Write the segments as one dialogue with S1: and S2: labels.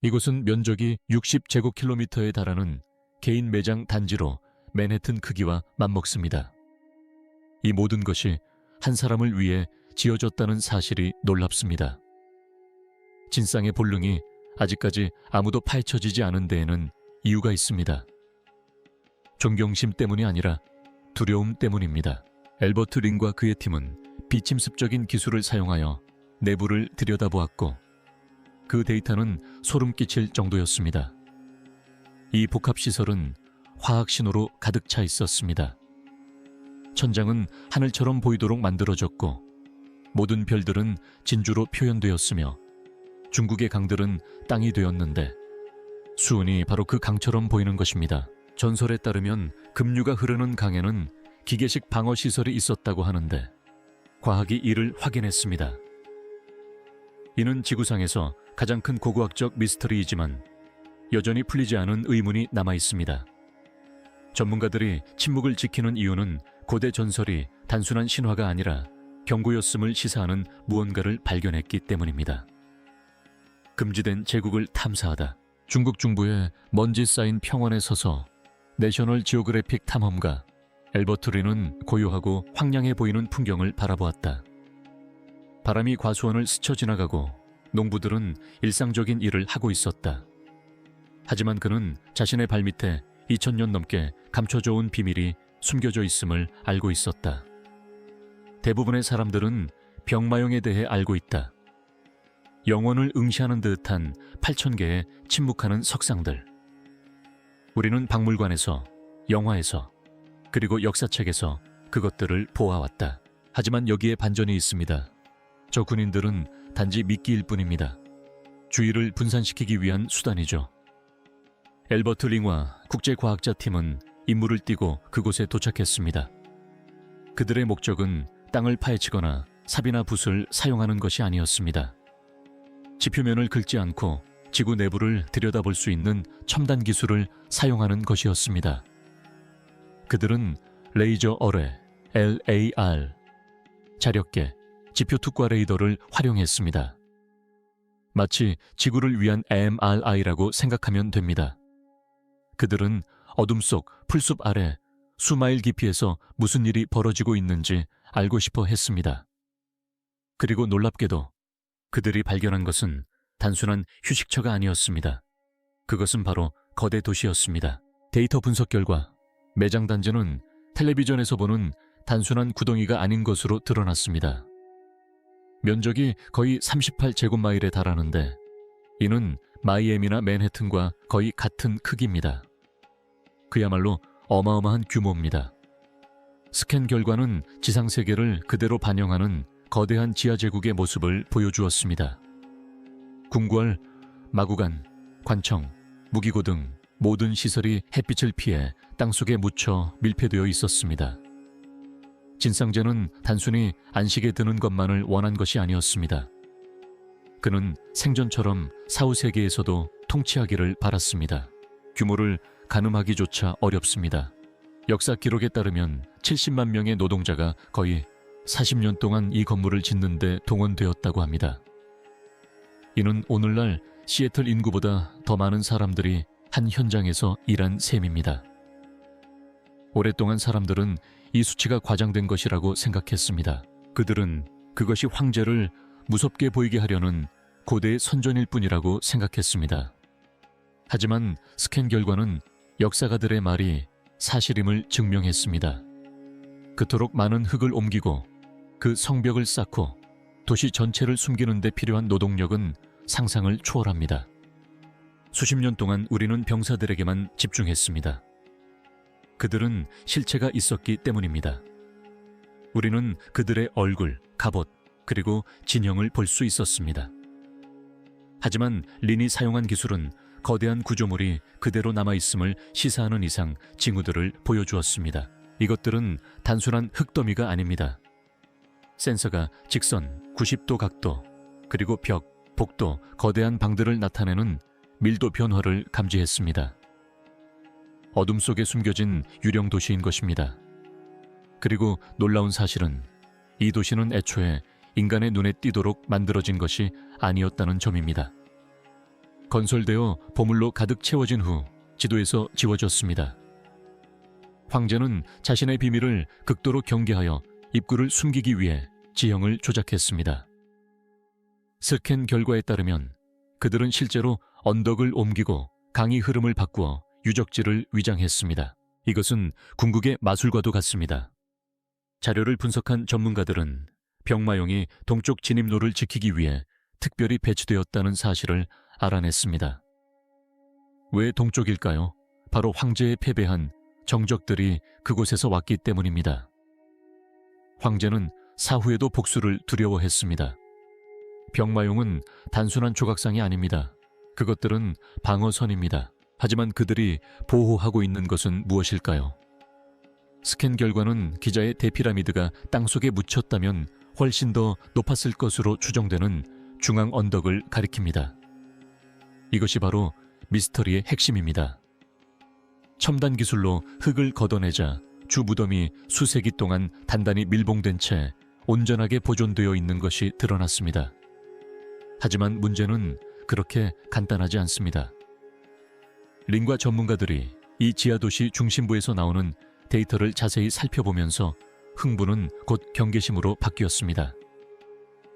S1: 이곳은 면적이 60제곱킬로미터에 달하는 개인 매장 단지로 맨해튼 크기와 맞먹습니다. 이 모든 것이 한 사람을 위해 지어졌다는 사실이 놀랍습니다. 진상의 본능이 아직까지 아무도 파헤쳐지지 않은 데에는 이유가 있습니다. 존경심 때문이 아니라 두려움 때문입니다. 엘버트 링과 그의 팀은 비침습적인 기술을 사용하여 내부를 들여다보았고 그 데이터는 소름 끼칠 정도였습니다. 이 복합시설은 화학신호로 가득 차 있었습니다. 천장은 하늘처럼 보이도록 만들어졌고 모든 별들은 진주로 표현되었으며 중국의 강들은 땅이 되었는데 수은이 바로 그 강처럼 보이는 것입니다. 전설에 따르면 급류가 흐르는 강에는 기계식 방어시설이 있었다고 하는데 과학이 이를 확인했습니다. 이는 지구상에서 가장 큰 고고학적 미스터리이지만 여전히 풀리지 않은 의문이 남아 있습니다. 전문가들이 침묵을 지키는 이유는 고대 전설이 단순한 신화가 아니라 경고였음을 시사하는 무언가를 발견했기 때문입니다. 금지된 제국을 탐사하다. 중국 중부의 먼지 쌓인 평원에 서서 내셔널 지오그래픽 탐험가 엘버트 린은 고요하고 황량해 보이는 풍경을 바라보았다. 바람이 과수원을 스쳐 지나가고 농부들은 일상적인 일을 하고 있었다. 하지만 그는 자신의 발밑에 2000년 넘게 감춰져 온 비밀이 숨겨져 있음을 알고 있었다. 대부분의 사람들은 병마용에 대해 알고 있다. 영혼을 응시하는 듯한 8000개의 침묵하는 석상들. 우리는 박물관에서, 영화에서, 그리고 역사책에서 그것들을 보아왔다. 하지만 여기에 반전이 있습니다. 저 군인들은 단지 미끼일 뿐입니다. 주의를 분산시키기 위한 수단이죠. 엘버트 링와 국제과학자 팀은 임무를 띠고 그곳에 도착했습니다. 그들의 목적은 땅을 파헤치거나 삽이나 붓을 사용하는 것이 아니었습니다. 지표면을 긁지 않고 지구 내부를 들여다볼 수 있는 첨단 기술을 사용하는 것이었습니다. 그들은 레이저 어뢰, LAR, 자력계, 지표 특과 레이더를 활용했습니다. 마치 지구를 위한 MRI라고 생각하면 됩니다. 그들은 어둠 속 풀숲 아래 수마일 깊이에서 무슨 일이 벌어지고 있는지 알고 싶어 했습니다. 그리고 놀랍게도 그들이 발견한 것은 단순한 휴식처가 아니었습니다. 그것은 바로 거대 도시였습니다. 데이터 분석 결과 매장 단지는 텔레비전에서 보는 단순한 구덩이가 아닌 것으로 드러났습니다. 면적이 거의 38제곱마일에 달하는데 이는 마이애미나 맨해튼과 거의 같은 크기입니다. 그야말로 어마어마한 규모입니다. 스캔 결과는 지상세계를 그대로 반영하는 거대한 지하제국의 모습을 보여주었습니다. 궁궐, 마구간, 관청, 무기고 등 모든 시설이 햇빛을 피해 땅속에 묻혀 밀폐되어 있었습니다. 진상제는 단순히 안식에 드는 것만을 원한 것이 아니었습니다. 그는 생전처럼 사후세계에서도 통치하기를 바랐습니다. 규모를 가늠하기조차 어렵습니다. 역사 기록에 따르면 70만 명의 노동자가 거의 40년 동안 이 건물을 짓는 데 동원되었다고 합니다. 이는 오늘날 시애틀 인구보다 더 많은 사람들이 한 현장에서 일한 셈입니다. 오랫동안 사람들은 이 수치가 과장된 것이라고 생각했습니다. 그들은 그것이 황제를 무섭게 보이게 하려는 고대의 선전일 뿐이라고 생각했습니다. 하지만 스캔 결과는 역사가들의 말이 사실임을 증명했습니다. 그토록 많은 흙을 옮기고 그 성벽을 쌓고 도시 전체를 숨기는 데 필요한 노동력은 상상을 초월합니다. 수십 년 동안 우리는 병사들에게만 집중했습니다. 그들은 실체가 있었기 때문입니다. 우리는 그들의 얼굴, 갑옷, 그리고 진영을 볼 수 있었습니다. 하지만 린이 사용한 기술은 거대한 구조물이 그대로 남아있음을 시사하는 이상 징후들을 보여주었습니다. 이것들은 단순한 흙더미가 아닙니다. 센서가 직선, 90도 각도, 그리고 벽, 복도, 거대한 방들을 나타내는 밀도 변화를 감지했습니다. 어둠 속에 숨겨진 유령 도시인 것입니다. 그리고 놀라운 사실은 이 도시는 애초에 인간의 눈에 띄도록 만들어진 것이 아니었다는 점입니다. 건설되어 보물로 가득 채워진 후 지도에서 지워졌습니다. 황제는 자신의 비밀을 극도로 경계하여 입구를 숨기기 위해 지형을 조작했습니다. 스캔 결과에 따르면 그들은 실제로 언덕을 옮기고 강의 흐름을 바꾸어 유적지를 위장했습니다. 이것은 궁극의 마술과도 같습니다. 자료를 분석한 전문가들은 병마용이 동쪽 진입로를 지키기 위해 특별히 배치되었다는 사실을 알아냈습니다. 왜 동쪽일까요? 바로 황제에 패배한 정적들이 그곳에서 왔기 때문입니다. 황제는 사후에도 복수를 두려워했습니다. 병마용은 단순한 조각상이 아닙니다. 그것들은 방어선입니다. 하지만 그들이 보호하고 있는 것은 무엇일까요? 스캔 결과는 기자의 대피라미드가 땅속에 묻혔다면 훨씬 더 높았을 것으로 추정되는 중앙 언덕을 가리킵니다. 이것이 바로 미스터리의 핵심입니다. 첨단 기술로 흙을 걷어내자 주 무덤이 수세기 동안 단단히 밀봉된 채 온전하게 보존되어 있는 것이 드러났습니다. 하지만 문제는 그렇게 간단하지 않습니다. 링과 전문가들이 이 지하도시 중심부에서 나오는 데이터를 자세히 살펴보면서 흥분은 곧 경계심으로 바뀌었습니다.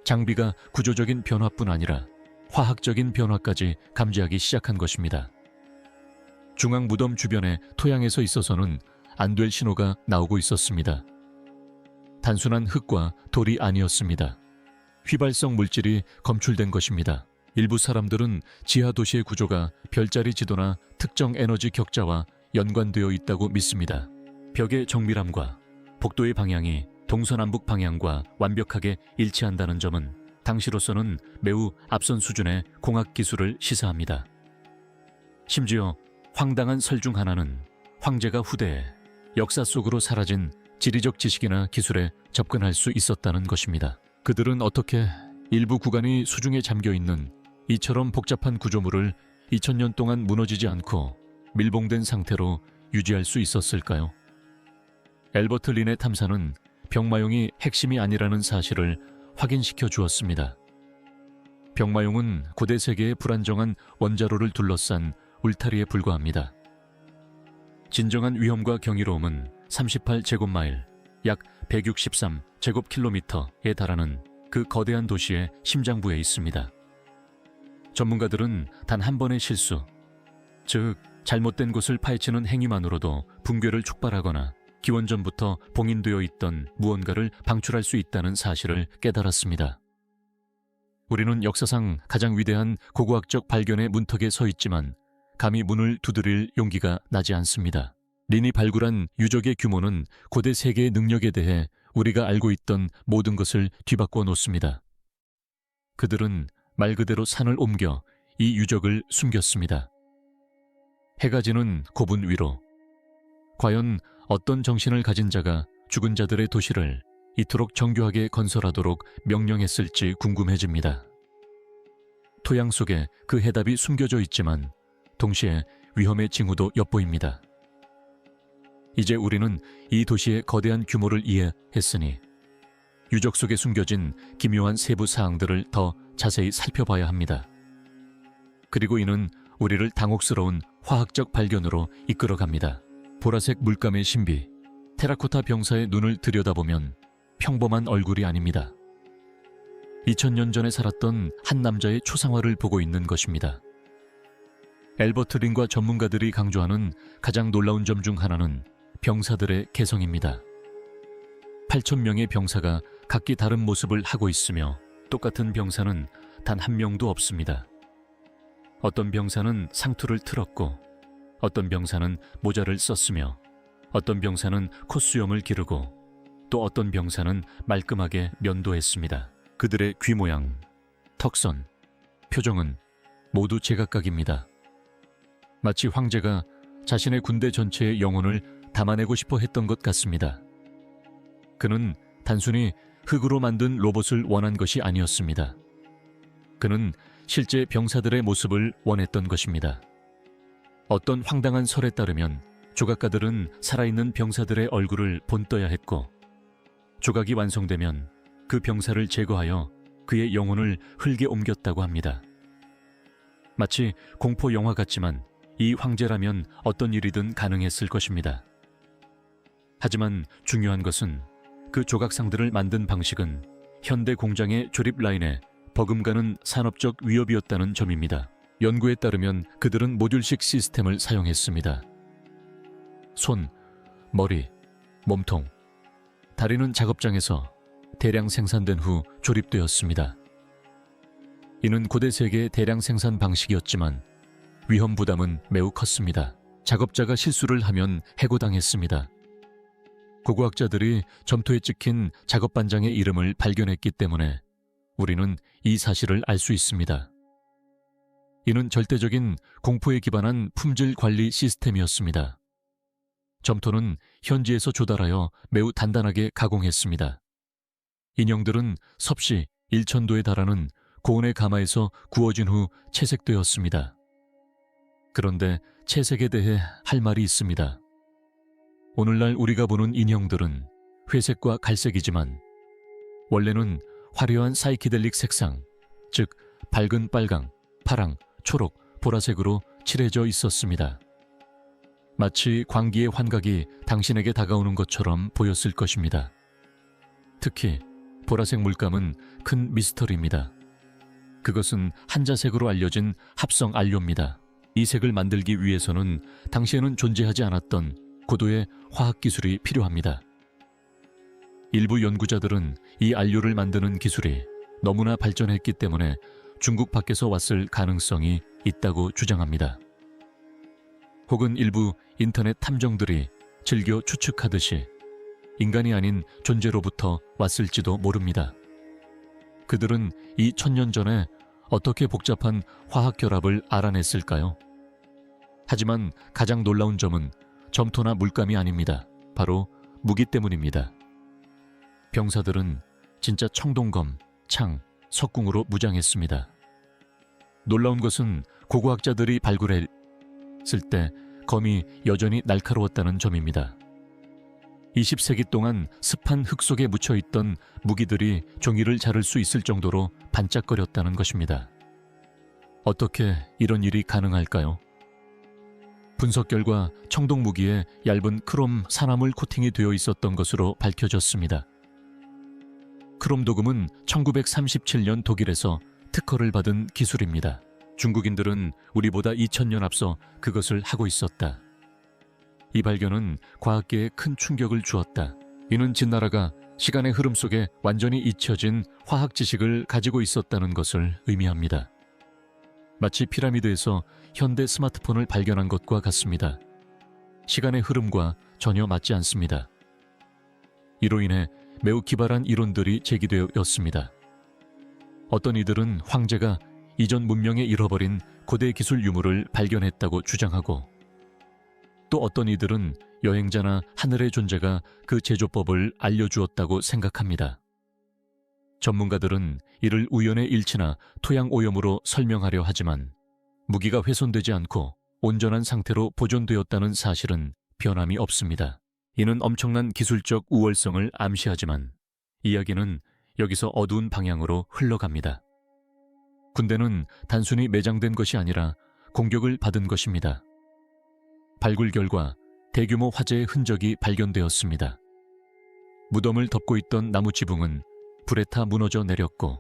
S1: 장비가 구조적인 변화뿐 아니라 화학적인 변화까지 감지하기 시작한 것입니다. 중앙 무덤 주변의 토양에서 있어서는 안 될 신호가 나오고 있었습니다. 단순한 흙과 돌이 아니었습니다. 휘발성 물질이 검출된 것입니다. 일부 사람들은 지하 도시의 구조가 별자리 지도나 특정 에너지 격자와 연관되어 있다고 믿습니다. 벽의 정밀함과 복도의 방향이 동서남북 방향과 완벽하게 일치한다는 점은 당시로서는 매우 앞선 수준의 공학 기술을 시사합니다. 심지어 황당한 설 중 하나는 황제가 후대에 역사 속으로 사라진 지리적 지식이나 기술에 접근할 수 있었다는 것입니다. 그들은 어떻게 일부 구간이 수중에 잠겨있는 이처럼 복잡한 구조물을 2000년 동안 무너지지 않고 밀봉된 상태로 유지할 수 있었을까요? 엘버트 린의 탐사는 병마용이 핵심이 아니라는 사실을 확인시켜 주었습니다. 병마용은 고대 세계의 불안정한 원자로를 둘러싼 울타리에 불과합니다. 진정한 위험과 경이로움은 38제곱마일, 약 163제곱킬로미터에 달하는 그 거대한 도시의 심장부에 있습니다. 전문가들은 단 한 번의 실수, 즉 잘못된 곳을 파헤치는 행위만으로도 붕괴를 촉발하거나 기원전부터 봉인되어 있던 무언가를 방출할 수 있다는 사실을 깨달았습니다. 우리는 역사상 가장 위대한 고고학적 발견의 문턱에 서 있지만 감히 문을 두드릴 용기가 나지 않습니다. 린이 발굴한 유적의 규모는 고대 세계의 능력에 대해 우리가 알고 있던 모든 것을 뒤바꿔 놓습니다. 그들은 말 그대로 산을 옮겨 이 유적을 숨겼습니다. 해가 지는 고분 위로. 과연 어떤 정신을 가진 자가 죽은 자들의 도시를 이토록 정교하게 건설하도록 명령했을지 궁금해집니다. 토양 속에 그 해답이 숨겨져 있지만 동시에 위험의 징후도 엿보입니다. 이제 우리는 이 도시의 거대한 규모를 이해했으니 유적 속에 숨겨진 기묘한 세부 사항들을 더 자세히 살펴봐야 합니다. 그리고 이는 우리를 당혹스러운 화학적 발견으로 이끌어갑니다. 보라색 물감의 신비, 테라코타 병사의 눈을 들여다보면 평범한 얼굴이 아닙니다. 2000년 전에 살았던 한 남자의 초상화를 보고 있는 것입니다. 엘버트 린과 전문가들이 강조하는 가장 놀라운 점 중 하나는 병사들의 개성입니다. 8,000명의 병사가 각기 다른 모습을 하고 있으며 똑같은 병사는 단 한 명도 없습니다. 어떤 병사는 상투를 틀었고 어떤 병사는 모자를 썼으며 어떤 병사는 콧수염을 기르고 또 어떤 병사는 말끔하게 면도했습니다. 그들의 귀 모양, 턱선, 표정은 모두 제각각입니다. 마치 황제가 자신의 군대 전체의 영혼을 담아내고 싶어 했던 것 같습니다. 그는 단순히 흙으로 만든 로봇을 원한 것이 아니었습니다. 그는 실제 병사들의 모습을 원했던 것입니다. 어떤 황당한 설에 따르면 조각가들은 살아있는 병사들의 얼굴을 본떠야 했고 조각이 완성되면 그 병사를 제거하여 그의 영혼을 흙에 옮겼다고 합니다. 마치 공포 영화 같지만 이 황제라면 어떤 일이든 가능했을 것입니다. 하지만 중요한 것은 그 조각상들을 만든 방식은 현대 공장의 조립 라인에 버금가는 산업적 위협이었다는 점입니다. 연구에 따르면 그들은 모듈식 시스템을 사용했습니다. 손, 머리, 몸통, 다리는 작업장에서 대량 생산된 후 조립되었습니다. 이는 고대 세계의 대량 생산 방식이었지만 위험 부담은 매우 컸습니다. 작업자가 실수를 하면 해고당했습니다. 고고학자들이 점토에 찍힌 작업 반장의 이름을 발견했기 때문에 우리는 이 사실을 알 수 있습니다. 이는 절대적인 공포에 기반한 품질 관리 시스템이었습니다. 점토는 현지에서 조달하여 매우 단단하게 가공했습니다. 인형들은 섭씨 1000도에 달하는 고온의 가마에서 구워진 후 채색되었습니다. 그런데 채색에 대해 할 말이 있습니다. 오늘날 우리가 보는 인형들은 회색과 갈색이지만 원래는 화려한 사이키델릭 색상, 즉 밝은 빨강, 파랑, 초록, 보라색으로 칠해져 있었습니다. 마치 광기의 환각이 당신에게 다가오는 것처럼 보였을 것입니다. 특히 보라색 물감은 큰 미스터리입니다. 그것은 한자색으로 알려진 합성 안료입니다. 이 색을 만들기 위해서는 당시에는 존재하지 않았던 고도의 화학기술이 필요합니다. 일부 연구자들은 이 안료를 만드는 기술이 너무나 발전했기 때문에 중국 밖에서 왔을 가능성이 있다고 주장합니다. 혹은 일부 인터넷 탐정들이 즐겨 추측하듯이 인간이 아닌 존재로부터 왔을지도 모릅니다. 그들은 이 1000년 전에 어떻게 복잡한 화학 결합을 알아냈을까요? 하지만 가장 놀라운 점은 점토나 물감이 아닙니다. 바로 무기 때문입니다. 병사들은 진짜 청동검, 창, 석궁으로 무장했습니다. 놀라운 것은 고고학자들이 발굴했을 때 검이 여전히 날카로웠다는 점입니다. 20세기 동안 습한 흙 속에 묻혀있던 무기들이 종이를 자를 수 있을 정도로 반짝거렸다는 것입니다. 어떻게 이런 일이 가능할까요? 분석 결과 청동 무기에 얇은 크롬 산화물 코팅이 되어 있었던 것으로 밝혀졌습니다. 크롬 도금은 1937년 독일에서 특허를 받은 기술입니다. 중국인들은 우리보다 2000년 앞서 그것을 하고 있었다. 이 발견은 과학계에 큰 충격을 주었다. 이는 진나라가 시간의 흐름 속에 완전히 잊혀진 화학 지식을 가지고 있었다는 것을 의미합니다. 마치 피라미드에서 현대 스마트폰을 발견한 것과 같습니다. 시간의 흐름과 전혀 맞지 않습니다. 이로 인해 매우 기발한 이론들이 제기되었습니다. 어떤 이들은 황제가 이전 문명에 잃어버린 고대 기술 유물을 발견했다고 주장하고, 또 어떤 이들은 여행자나 하늘의 존재가 그 제조법을 알려주었다고 생각합니다. 전문가들은 이를 우연의 일치나 토양 오염으로 설명하려 하지만 무기가 훼손되지 않고 온전한 상태로 보존되었다는 사실은 변함이 없습니다. 이는 엄청난 기술적 우월성을 암시하지만 이야기는 여기서 어두운 방향으로 흘러갑니다. 군대는 단순히 매장된 것이 아니라 공격을 받은 것입니다. 발굴 결과 대규모 화재의 흔적이 발견되었습니다. 무덤을 덮고 있던 나무 지붕은 불에 타 무너져 내렸고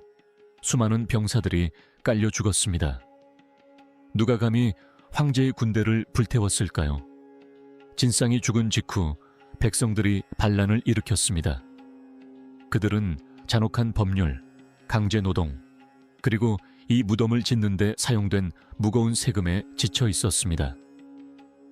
S1: 수많은 병사들이 깔려 죽었습니다. 누가 감히 황제의 군대를 불태웠을까요? 진상이 죽은 직후 백성들이 반란을 일으켰습니다. 그들은 잔혹한 법률, 강제노동, 그리고 이 무덤을 짓는 데 사용된 무거운 세금에 지쳐 있었습니다.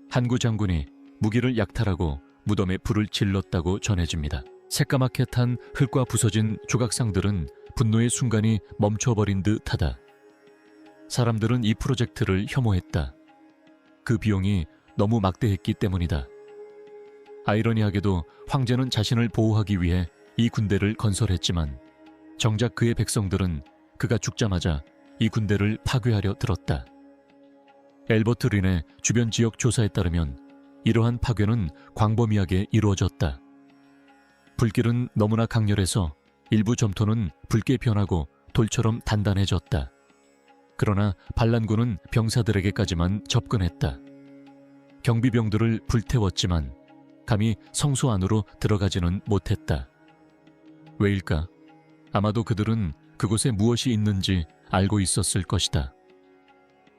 S1: 한구 장군이 무기를 약탈하고 무덤에 불을 질렀다고 전해집니다. 새까맣게 탄 흙과 부서진 조각상들은 분노의 순간이 멈춰버린 듯하다. 사람들은 이 프로젝트를 혐오했다. 그 비용이 너무 막대했기 때문이다. 아이러니하게도 황제는 자신을 보호하기 위해 이 군대를 건설했지만 정작 그의 백성들은 그가 죽자마자 이 군대를 파괴하려 들었다. 엘버트 린의 주변 지역 조사에 따르면 이러한 파괴는 광범위하게 이루어졌다. 불길은 너무나 강렬해서 일부 점토는 붉게 변하고 돌처럼 단단해졌다. 그러나 반란군은 병사들에게까지만 접근했다. 경비병들을 불태웠지만 감히 성소 안으로 들어가지는 못했다. 왜일까? 아마도 그들은 그곳에 무엇이 있는지 알고 있었을 것이다.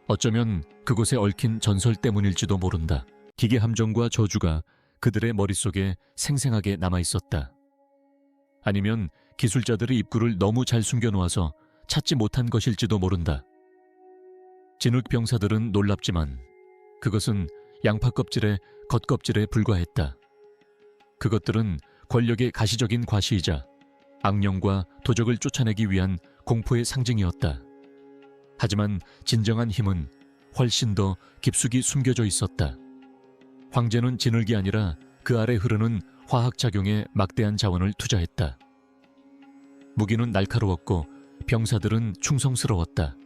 S1: 어쩌면 그곳에 얽힌 전설 때문일지도 모른다. 기계 함정과 저주가 그들의 머릿속에 생생하게 남아있었다. 아니면 기술자들의 입구를 너무 잘 숨겨놓아서 찾지 못한 것일지도 모른다. 진흙 병사들은 놀랍지만 그것은 양파 껍질의 겉껍질에 불과했다. 그것들은 권력의 가시적인 과시이자 악령과 도적을 쫓아내기 위한 공포의 상징이었다. 하지만 진정한 힘은 훨씬 더 깊숙이 숨겨져 있었다. 황제는 진흙이 아니라 그 아래 흐르는 화학작용에 막대한 자원을 투자했다. 무기는 날카로웠고 병사들은 충성스러웠다.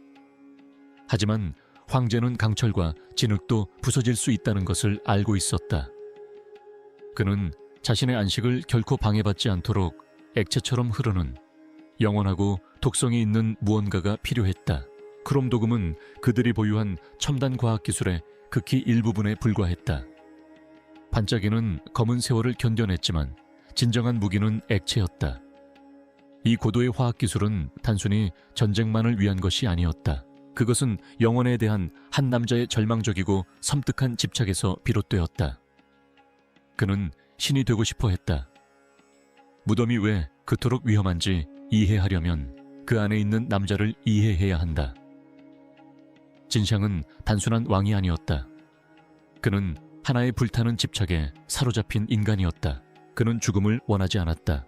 S1: 하지만 황제는 강철과 진흙도 부서질 수 있다는 것을 알고 있었다. 그는 자신의 안식을 결코 방해받지 않도록 액체처럼 흐르는 영원하고 독성이 있는 무언가가 필요했다. 크롬 도금은 그들이 보유한 첨단 과학기술의 극히 일부분에 불과했다. 반짝이는 검은 세월을 견뎌냈지만 진정한 무기는 액체였다. 이 고도의 화학기술은 단순히 전쟁만을 위한 것이 아니었다. 그것은 영혼에 대한 한 남자의 절망적이고 섬뜩한 집착에서 비롯되었다. 그는 신이 되고 싶어 했다. 무덤이 왜 그토록 위험한지 이해하려면 그 안에 있는 남자를 이해해야 한다. 진샹은 단순한 왕이 아니었다. 그는 하나의 불타는 집착에 사로잡힌 인간이었다. 그는 죽음을 원하지 않았다.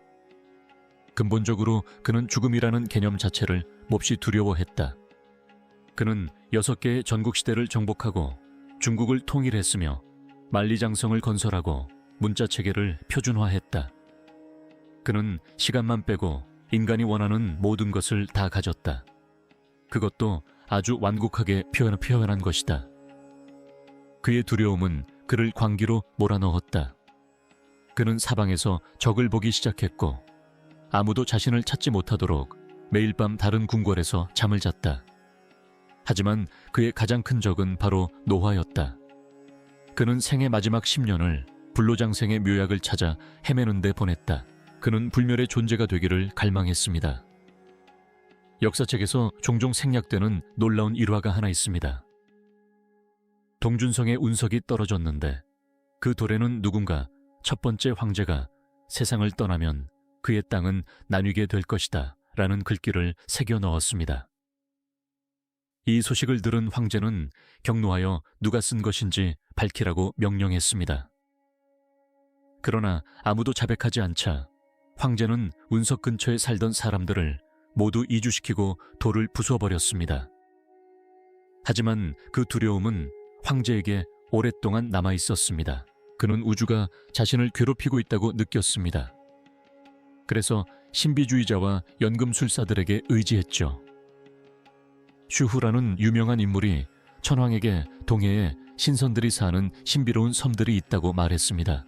S1: 근본적으로 그는 죽음이라는 개념 자체를 몹시 두려워했다. 그는 6개의 전국시대를 정복하고 중국을 통일했으며 만리장성을 건설하고 문자체계를 표준화했다. 그는 시간만 빼고 인간이 원하는 모든 것을 다 가졌다. 그것도 아주 완곡하게 표현한 것이다. 그의 두려움은 그를 광기로 몰아넣었다. 그는 사방에서 적을 보기 시작했고 아무도 자신을 찾지 못하도록 매일 밤 다른 궁궐에서 잠을 잤다. 하지만 그의 가장 큰 적은 바로 노화였다. 그는 생의 마지막 10년을 불로장생의 묘약을 찾아 헤매는 데 보냈다. 그는 불멸의 존재가 되기를 갈망했습니다. 역사책에서 종종 생략되는 놀라운 일화가 하나 있습니다. 동준성의 운석이 떨어졌는데 그 돌에는 누군가 첫 번째 황제가 세상을 떠나면 그의 땅은 나뉘게 될 것이다 라는 글귀를 새겨 넣었습니다. 이 소식을 들은 황제는 격노하여 누가 쓴 것인지 밝히라고 명령했습니다. 그러나 아무도 자백하지 않자 황제는 운석 근처에 살던 사람들을 모두 이주시키고 돌을 부숴버렸습니다. 하지만 그 두려움은 황제에게 오랫동안 남아 있었습니다. 그는 우주가 자신을 괴롭히고 있다고 느꼈습니다. 그래서 신비주의자와 연금술사들에게 의지했죠. 슈후라는 유명한 인물이 천황에게 동해에 신선들이 사는 신비로운 섬들이 있다고 말했습니다.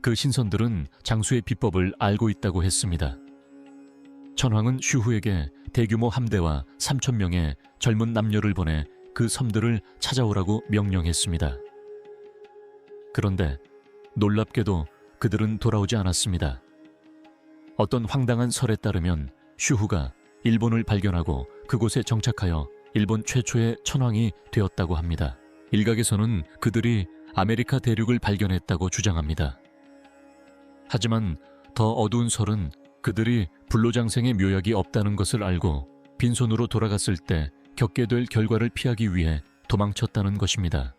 S1: 그 신선들은 장수의 비법을 알고 있다고 했습니다. 천황은 슈후에게 대규모 함대와 3,000명의 젊은 남녀를 보내 그 섬들을 찾아오라고 명령했습니다. 그런데 놀랍게도 그들은 돌아오지 않았습니다. 어떤 황당한 설에 따르면 슈후가 일본을 발견하고 그곳에 정착하여 일본 최초의 천황이 되었다고 합니다. 일각에서는 그들이 아메리카 대륙을 발견했다고 주장합니다. 하지만 더 어두운 설은 그들이 불로장생의 묘약이 없다는 것을 알고 빈손으로 돌아갔을 때 겪게 될 결과를 피하기 위해 도망쳤다는 것입니다.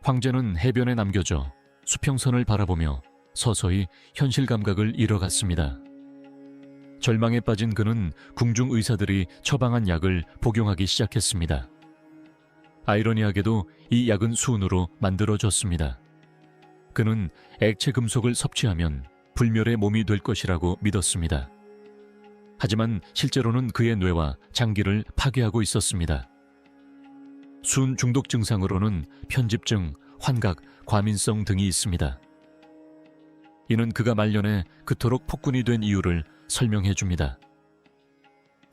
S1: 황제는 해변에 남겨져 수평선을 바라보며 서서히 현실 감각을 잃어갔습니다. 절망에 빠진 그는 궁중 의사들이 처방한 약을 복용하기 시작했습니다. 아이러니하게도 이 약은 수은으로 만들어졌습니다. 그는 액체 금속을 섭취하면 불멸의 몸이 될 것이라고 믿었습니다. 하지만 실제로는 그의 뇌와 장기를 파괴하고 있었습니다. 수은 중독 증상으로는 편집증, 환각, 과민성 등이 있습니다. 이는 그가 말년에 그토록 폭군이 된 이유를 설명해 줍니다.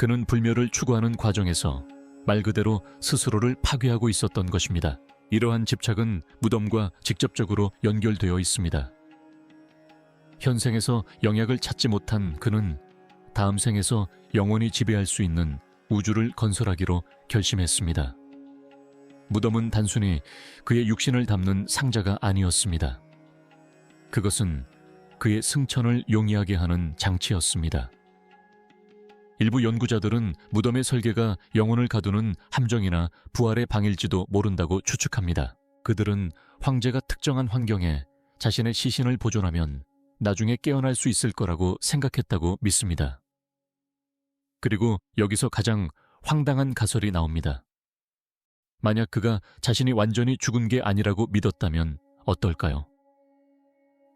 S1: 그는 불멸을 추구하는 과정에서 말 그대로 스스로를 파괴하고 있었던 것입니다. 이러한 집착은 무덤과 직접적으로 연결되어 있습니다. 현생에서 영약을 찾지 못한 그는 다음 생에서 영원히 지배할 수 있는 우주를 건설하기로 결심했습니다. 무덤은 단순히 그의 육신을 담는 상자가 아니었습니다. 그것은 그의 승천을 용이하게 하는 장치였습니다. 일부 연구자들은 무덤의 설계가 영혼을 가두는 함정이나 부활의 방일지도 모른다고 추측합니다. 그들은 황제가 특정한 환경에 자신의 시신을 보존하면 나중에 깨어날 수 있을 거라고 생각했다고 믿습니다. 그리고 여기서 가장 황당한 가설이 나옵니다. 만약 그가 자신이 완전히 죽은 게 아니라고 믿었다면 어떨까요?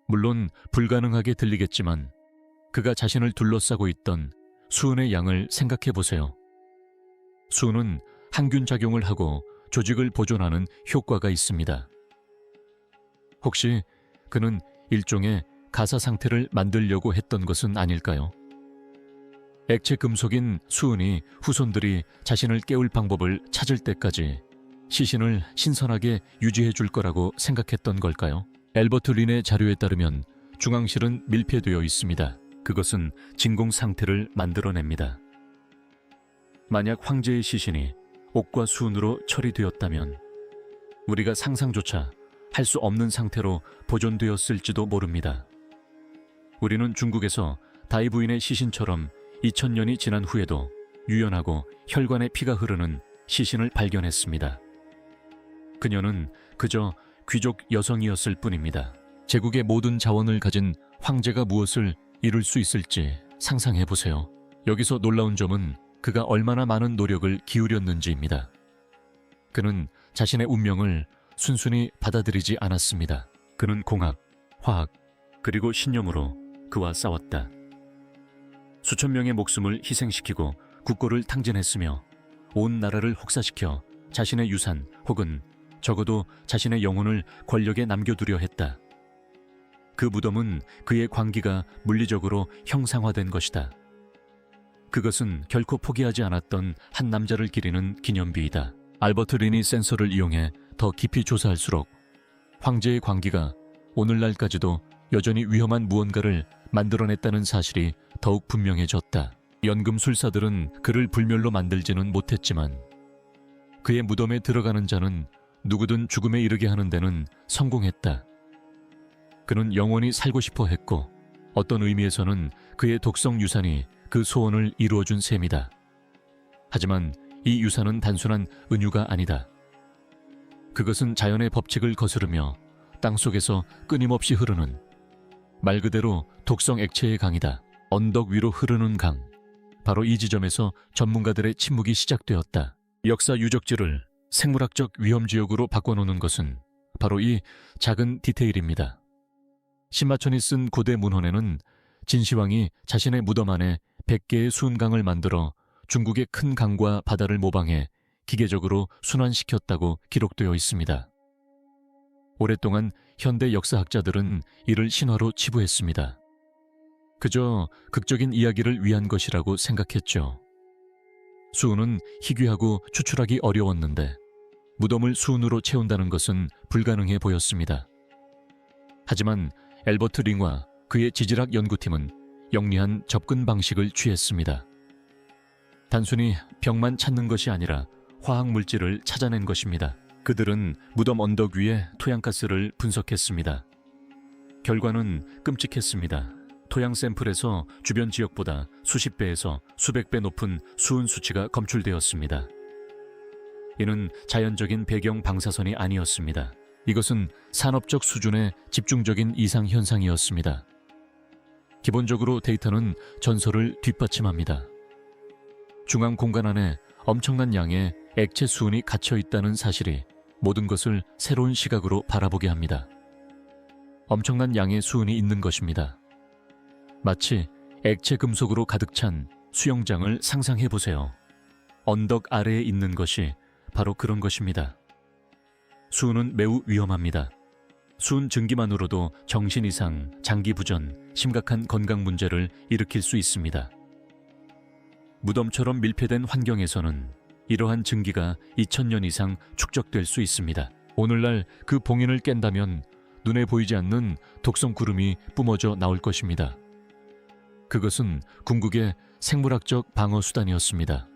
S1: 물론 불가능하게 들리겠지만 그가 자신을 둘러싸고 있던 수은의 양을 생각해 보세요. 수은은 항균 작용을 하고 조직을 보존하는 효과가 있습니다. 혹시 그는 일종의 가사 상태를 만들려고 했던 것은 아닐까요? 액체 금속인 수은이 후손들이 자신을 깨울 방법을 찾을 때까지 시신을 신선하게 유지해 줄 거라고 생각했던 걸까요? 앨버트 린의 자료에 따르면 중앙실은 밀폐되어 있습니다. 그것은 진공 상태를 만들어냅니다. 만약 황제의 시신이 옥과 수은으로 처리되었다면 우리가 상상조차 할 수 없는 상태로 보존되었을지도 모릅니다. 우리는 중국에서 다이 부인의 시신처럼 2000년이 지난 후에도 유연하고 혈관에 피가 흐르는 시신을 발견했습니다. 그녀는 그저 귀족 여성이었을 뿐입니다. 제국의 모든 자원을 가진 황제가 무엇을 이룰 수 있을지 상상해 보세요. 여기서 놀라운 점은 그가 얼마나 많은 노력을 기울였는지입니다. 그는 자신의 운명을 순순히 받아들이지 않았습니다. 그는 공학, 화학, 그리고 신념으로 그와 싸웠다. 수천 명의 목숨을 희생시키고 국고를 탕진했으며 온 나라를 혹사시켜 자신의 유산 혹은 적어도 자신의 영혼을 권력에 남겨두려 했다. 그 무덤은 그의 광기가 물리적으로 형상화된 것이다. 그것은 결코 포기하지 않았던 한 남자를 기리는 기념비이다. 알버트 린이 센서를 이용해 더 깊이 조사할수록 황제의 광기가 오늘날까지도 여전히 위험한 무언가를 만들어냈다는 사실이 더욱 분명해졌다. 연금술사들은 그를 불멸로 만들지는 못했지만 그의 무덤에 들어가는 자는 누구든 죽음에 이르게 하는 데는 성공했다. 그는 영원히 살고 싶어 했고 어떤 의미에서는 그의 독성 유산이 그 소원을 이루어준 셈이다. 하지만 이 유산은 단순한 은유가 아니다. 그것은 자연의 법칙을 거스르며 땅속에서 끊임없이 흐르는 말 그대로 독성 액체의 강이다. 언덕 위로 흐르는 강. 바로 이 지점에서 전문가들의 침묵이 시작되었다. 역사 유적지를 생물학적 위험지역으로 바꿔놓는 것은 바로 이 작은 디테일입니다. 신마천이 쓴 고대 문헌에는 진시황이 자신의 무덤 안에 100개의 수은강을 만들어 중국의 큰 강과 바다를 모방해 기계적으로 순환시켰다고 기록되어 있습니다. 오랫동안 현대 역사학자들은 이를 신화로 치부했습니다. 그저 극적인 이야기를 위한 것이라고 생각했죠. 수은은 희귀하고 추출하기 어려웠는데 무덤을 수은으로 채운다는 것은 불가능해 보였습니다. 하지만 앨버트 링과 그의 지질학 연구팀은 영리한 접근 방식을 취했습니다. 단순히 벽만 찾는 것이 아니라 화학 물질을 찾아낸 것입니다. 그들은 무덤 언덕 위에 토양가스를 분석했습니다. 결과는 끔찍했습니다. 토양 샘플에서 주변 지역보다 수십 배에서 수백 배 높은 수은 수치가 검출되었습니다. 이는 자연적인 배경 방사선이 아니었습니다. 이것은 산업적 수준의 집중적인 이상 현상이었습니다. 기본적으로 데이터는 전설을 뒷받침합니다. 중앙 공간 안에 엄청난 양의 액체 수은이 갇혀 있다는 사실이 모든 것을 새로운 시각으로 바라보게 합니다. 엄청난 양의 수은이 있는 것입니다. 마치 액체 금속으로 가득 찬 수영장을 상상해 보세요. 언덕 아래에 있는 것이 바로 그런 것입니다. 수은은 매우 위험합니다. 수은 증기만으로도 정신 이상, 장기 부전, 심각한 건강 문제를 일으킬 수 있습니다. 무덤처럼 밀폐된 환경에서는 이러한 증기가 2000년 이상 축적될 수 있습니다. 오늘날 그 봉인을 깬다면 눈에 보이지 않는 독성 구름이 뿜어져 나올 것입니다. 그것은 궁극의 생물학적 방어 수단이었습니다.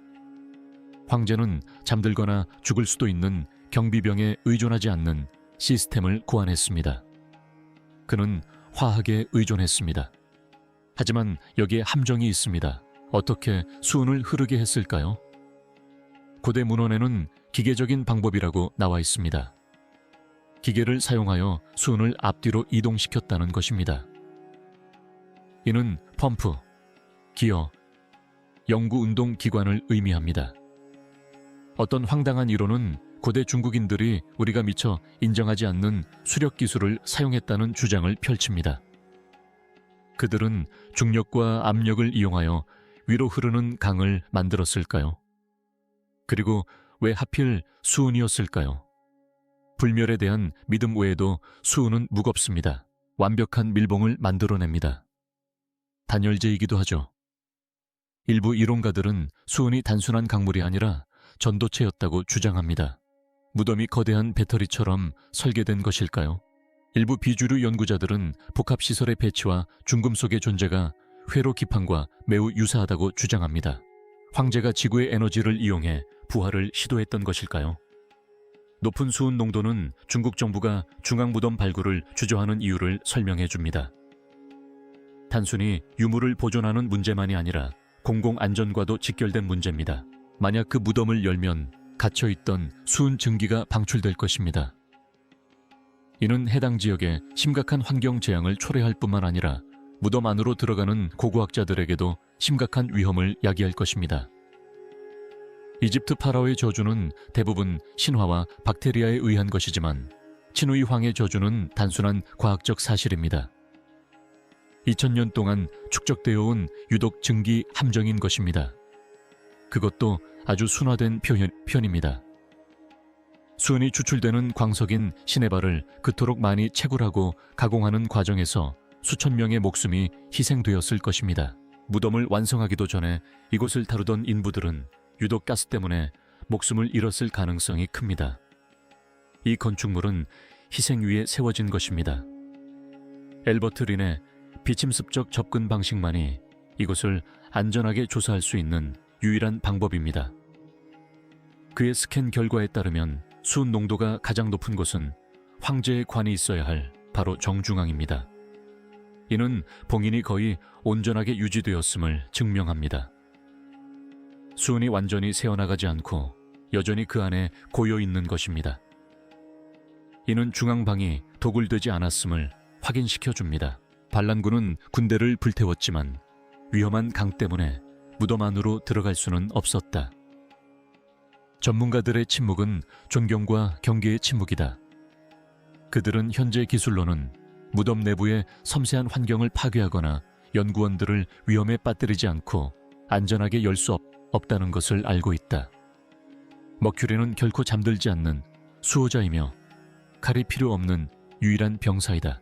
S1: 황제는 잠들거나 죽을 수도 있는 경비병에 의존하지 않는 시스템을 고안했습니다. 그는 화학에 의존했습니다. 하지만 여기에 함정이 있습니다. 어떻게 수은을 흐르게 했을까요? 고대 문헌에는 기계적인 방법이라고 나와 있습니다. 기계를 사용하여 수은을 앞뒤로 이동시켰다는 것입니다. 이는 펌프, 기어, 영구운동 기관을 의미합니다. 어떤 황당한 이론은 고대 중국인들이 우리가 미처 인정하지 않는 수력 기술을 사용했다는 주장을 펼칩니다. 그들은 중력과 압력을 이용하여 위로 흐르는 강을 만들었을까요? 그리고 왜 하필 수은이었을까요? 불멸에 대한 믿음 외에도 수은은 무겁습니다. 완벽한 밀봉을 만들어냅니다. 단열재이기도 하죠. 일부 이론가들은 수은이 단순한 강물이 아니라 전도체였다고 주장합니다. 무덤이 거대한 배터리처럼 설계된 것일까요? 일부 비주류 연구자들은 복합시설의 배치와 중금속의 존재가 회로 기판과 매우 유사하다고 주장합니다. 황제가 지구의 에너지를 이용해 부활을 시도했던 것일까요? 높은 수은 농도는 중국 정부가 중앙무덤 발굴을 주저하는 이유를 설명해 줍니다. 단순히 유물을 보존하는 문제만이 아니라 공공안전과도 직결된 문제입니다. 만약 그 무덤을 열면 갇혀있던 수은 증기가 방출될 것입니다. 이는 해당 지역에 심각한 환경 재앙을 초래할 뿐만 아니라 무덤 안으로 들어가는 고고학자들에게도 심각한 위험을 야기할 것입니다. 이집트 파라오의 저주는 대부분 신화와 박테리아에 의한 것이지만 치누이 황의 저주는 단순한 과학적 사실입니다. 2000년 동안 축적되어 온 유독 증기 함정인 것입니다. 그것도 아주 순화된 표현입니다. 수은이 추출되는 광석인 시네바를 그토록 많이 채굴하고 가공하는 과정에서 수천 명의 목숨이 희생되었을 것입니다. 무덤을 완성하기도 전에 이곳을 다루던 인부들은 유독 가스 때문에 목숨을 잃었을 가능성이 큽니다. 이 건축물은 희생 위에 세워진 것입니다. 엘버트 린의 비침습적 접근 방식만이 이곳을 안전하게 조사할 수 있는 유일한 방법입니다. 그의 스캔 결과에 따르면 수은 농도가 가장 높은 곳은 황제의 관이 있어야 할 바로 정중앙입니다. 이는 봉인이 거의 온전하게 유지되었음을 증명합니다. 수은이 완전히 새어나가지 않고 여전히 그 안에 고여 있는 것입니다. 이는 중앙방이 도굴되지 않았음을 확인시켜 줍니다. 반란군은 군대를 불태웠지만 위험한 강 때문에 무덤 안으로 들어갈 수는 없었다. 전문가들의 침묵은 존경과 경계의 침묵이다. 그들은 현재 기술로는 무덤 내부의 섬세한 환경을 파괴하거나 연구원들을 위험에 빠뜨리지 않고 안전하게 열 수 없다는 것을 알고 있다. 머큐리는 결코 잠들지 않는 수호자이며 칼이 필요 없는 유일한 병사이다.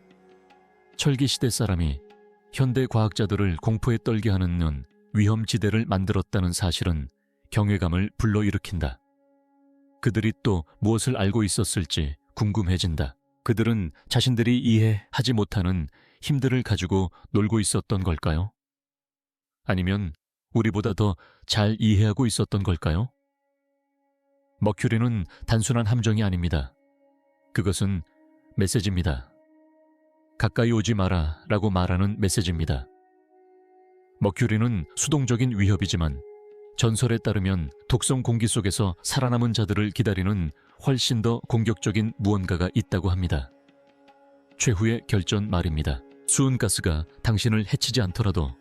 S1: 철기시대 사람이 현대 과학자들을 공포에 떨게 하는 위험지대를 만들었다는 사실은 경외감을 불러일으킨다. 그들이 또 무엇을 알고 있었을지 궁금해진다. 그들은 자신들이 이해하지 못하는 힘들을 가지고 놀고 있었던 걸까요? 아니면 우리보다 더 잘 이해하고 있었던 걸까요? 머큐리는 단순한 함정이 아닙니다. 그것은 메시지입니다. 가까이 오지 마라 라고 말하는 메시지입니다. 머큐리는 수동적인 위협이지만 전설에 따르면 독성 공기 속에서 살아남은 자들을 기다리는 훨씬 더 공격적인 무언가가 있다고 합니다. 최후의 결전 말입니다. 수은가스가 당신을 해치지 않더라도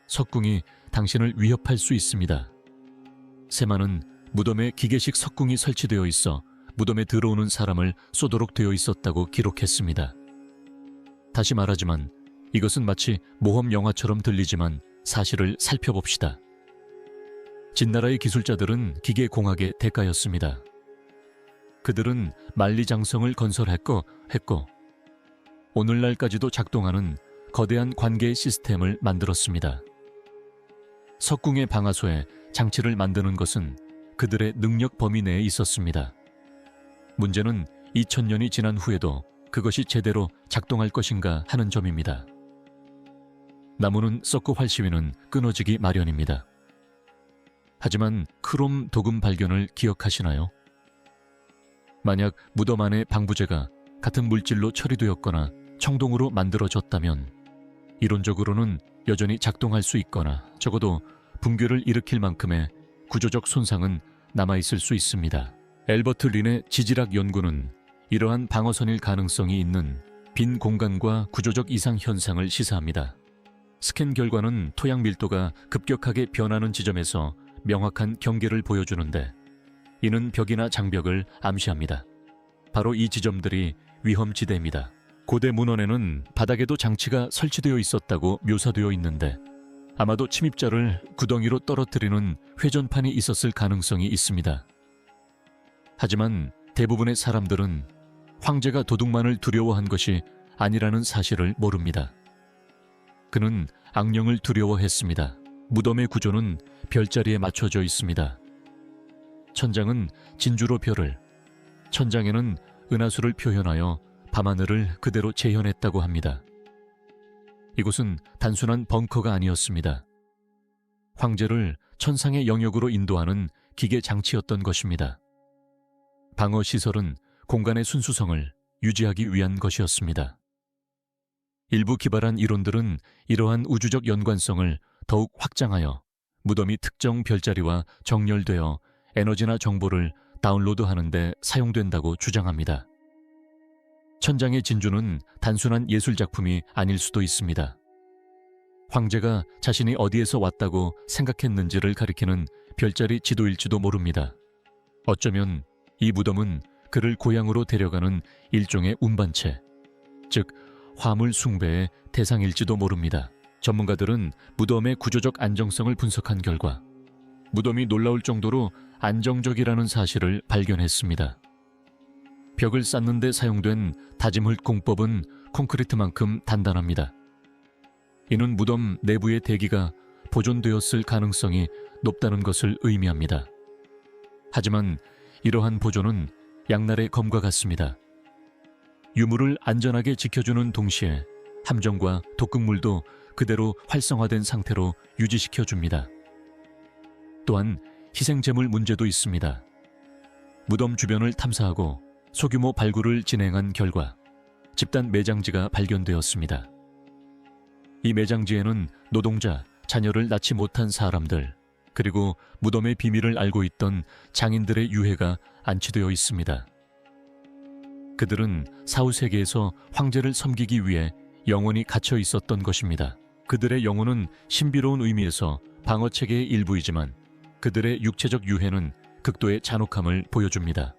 S1: 석궁이 당신을 위협할 수 있습니다. 세마는 무덤에 기계식 석궁이 설치되어 있어 무덤에 들어오는 사람을 쏘도록 되어 있었다고 기록했습니다. 다시 말하지만 이것은 마치 모험 영화처럼 들리지만 사실을 살펴봅시다. 진나라의 기술자들은 기계공학의 대가였습니다. 그들은 만리장성을 건설했고 오늘날까지도 작동하는 거대한 관계 시스템을 만들었습니다. 석궁의 방아쇠에 장치를 만드는 것은 그들의 능력 범위 내에 있었습니다. 문제는 2000년이 지난 후에도 그것이 제대로 작동할 것인가 하는 점입니다. 나무는 썩고 활시위는 끊어지기 마련입니다. 하지만 크롬 도금 발견을 기억하시나요? 만약 무덤 안의 방부제가 같은 물질로 처리되었거나 청동으로 만들어졌다면 이론적으로는 여전히 작동할 수 있거나 적어도 붕괴를 일으킬 만큼의 구조적 손상은 남아있을 수 있습니다. 엘버트 린의 지질학 연구는 이러한 방어선일 가능성이 있는 빈 공간과 구조적 이상 현상을 시사합니다. 스캔 결과는 토양 밀도가 급격하게 변하는 지점에서 명확한 경계를 보여주는데 이는 벽이나 장벽을 암시합니다. 바로 이 지점들이 위험지대입니다. 고대 문헌에는 바닥에도 장치가 설치되어 있었다고 묘사되어 있는데 아마도 침입자를 구덩이로 떨어뜨리는 회전판이 있었을 가능성이 있습니다. 하지만 대부분의 사람들은 황제가 도둑만을 두려워한 것이 아니라는 사실을 모릅니다. 그는 악령을 두려워했습니다. 무덤의 구조는 별자리에 맞춰져 있습니다. 천장은 진주로 별을, 천장에는 은하수를 표현하여 밤하늘을 그대로 재현했다고 합니다. 이곳은 단순한 벙커가 아니었습니다. 황제를 천상의 영역으로 인도하는 기계 장치였던 것입니다. 방어 시설은 공간의 순수성을 유지하기 위한 것이었습니다. 일부 기발한 이론들은 이러한 우주적 연관성을 더욱 확장하여 무덤이 특정 별자리와 정렬되어 에너지나 정보를 다운로드하는 데 사용된다고 주장합니다. 천장의 진주는 단순한 예술작품이 아닐 수도 있습니다. 황제가 자신이 어디에서 왔다고 생각했는지를 가리키는 별자리 지도일지도 모릅니다. 어쩌면 이 무덤은 그를 고향으로 데려가는 일종의 운반체, 즉 화물 숭배의 대상일지도 모릅니다. 전문가들은 무덤의 구조적 안정성을 분석한 결과 무덤이 놀라울 정도로 안정적이라는 사실을 발견했습니다. 벽을 쌓는 데 사용된 다짐흙 공법은 콘크리트만큼 단단합니다. 이는 무덤 내부의 대기가 보존되었을 가능성이 높다는 것을 의미합니다. 하지만 이러한 보존은 양날의 검과 같습니다. 유물을 안전하게 지켜주는 동시에 함정과 독극물도 그대로 활성화된 상태로 유지시켜줍니다. 또한 희생제물 문제도 있습니다. 무덤 주변을 탐사하고 소규모 발굴을 진행한 결과 집단 매장지가 발견되었습니다. 이 매장지에는 노동자, 자녀를 낳지 못한 사람들, 그리고 무덤의 비밀을 알고 있던 장인들의 유해가 안치되어 있습니다. 그들은 사후세계에서 황제를 섬기기 위해 영원히 갇혀 있었던 것입니다. 그들의 영혼은 신비로운 의미에서 방어체계의 일부이지만 그들의 육체적 유해는 극도의 잔혹함을 보여줍니다.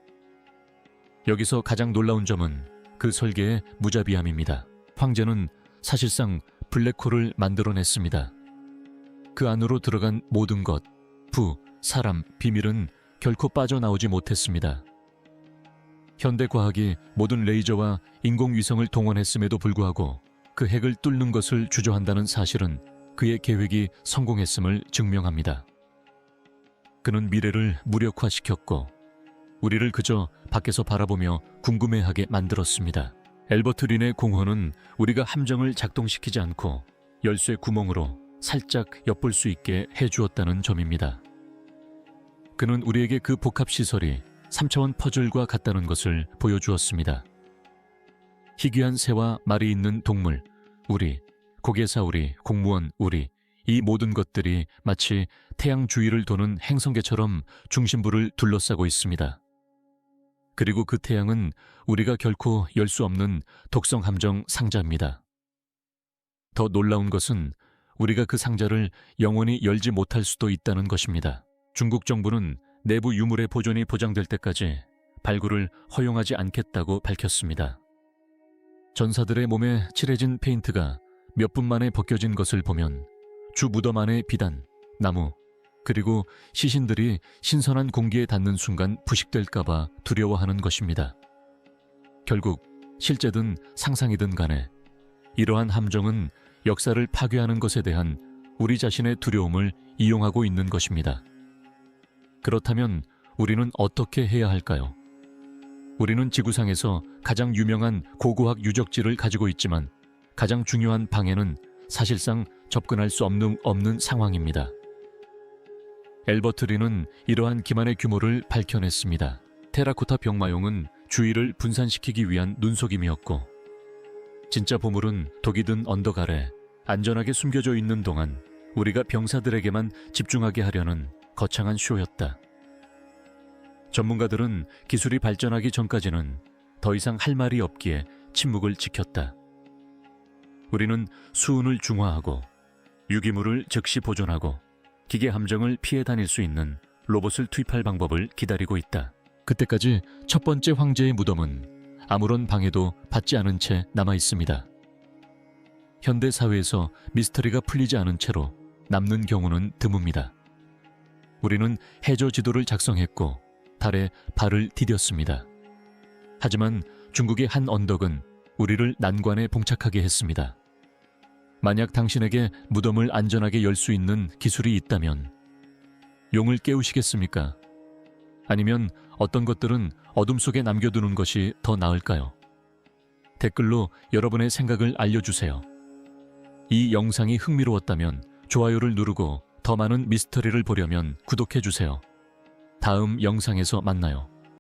S1: 여기서 가장 놀라운 점은 그 설계의 무자비함입니다. 황제는 사실상 블랙홀을 만들어냈습니다. 그 안으로 들어간 모든 것, 사람, 비밀은 결코 빠져나오지 못했습니다. 현대 과학이 모든 레이저와 인공위성을 동원했음에도 불구하고 그 핵을 뚫는 것을 주저한다는 사실은 그의 계획이 성공했음을 증명합니다. 그는 미래를 무력화시켰고 우리를 그저 밖에서 바라보며 궁금해하게 만들었습니다. 엘버트 린의 공헌은 우리가 함정을 작동시키지 않고 열쇠 구멍으로 살짝 엿볼 수 있게 해주었다는 점입니다. 그는 우리에게 그 복합시설이 3차원 퍼즐과 같다는 것을 보여주었습니다. 희귀한 새와 말이 있는 동물, 우리, 고개사 우리, 공무원 우리, 이 모든 것들이 마치 태양 주위를 도는 행성계처럼 중심부를 둘러싸고 있습니다. 그리고 그 태양은 우리가 결코 열 수 없는 독성 함정 상자입니다. 더 놀라운 것은 우리가 그 상자를 영원히 열지 못할 수도 있다는 것입니다. 중국 정부는 내부 유물의 보존이 보장될 때까지 발굴을 허용하지 않겠다고 밝혔습니다. 전사들의 몸에 칠해진 페인트가 몇 분 만에 벗겨진 것을 보면 주 무덤 안의 비단, 나무, 그리고 시신들이 신선한 공기에 닿는 순간 부식될까봐 두려워하는 것입니다. 결국 실제든 상상이든 간에 이러한 함정은 역사를 파괴하는 것에 대한 우리 자신의 두려움을 이용하고 있는 것입니다. 그렇다면 우리는 어떻게 해야 할까요? 우리는 지구상에서 가장 유명한 고고학 유적지를 가지고 있지만 가장 중요한 방에는 사실상 접근할 수 없는 상황입니다. 엘버트 리는 이러한 기만의 규모를 밝혀냈습니다. 테라코타 병마용은 주위를 분산시키기 위한 눈속임이었고, 진짜 보물은 독이 든 언덕 아래 안전하게 숨겨져 있는 동안 우리가 병사들에게만 집중하게 하려는 거창한 쇼였다. 전문가들은 기술이 발전하기 전까지는 더 이상 할 말이 없기에 침묵을 지켰다. 우리는 수은을 중화하고 유기물을 즉시 보존하고 기계 함정을 피해 다닐 수 있는 로봇을 투입할 방법을 기다리고 있다. 그때까지 첫 번째 황제의 무덤은 아무런 방해도 받지 않은 채 남아 있습니다. 현대 사회에서 미스터리가 풀리지 않은 채로 남는 경우는 드뭅니다. 우리는 해저 지도를 작성했고 달에 발을 디뎠습니다. 하지만 중국의 한 언덕은 우리를 난관에 봉착하게 했습니다. 만약 당신에게 무덤을 안전하게 열 수 있는 기술이 있다면 용을 깨우시겠습니까? 아니면 어떤 것들은 어둠 속에 남겨두는 것이 더 나을까요? 댓글로 여러분의 생각을 알려주세요. 이 영상이 흥미로웠다면 좋아요를 누르고 더 많은 미스터리를 보려면 구독해주세요. 다음 영상에서 만나요.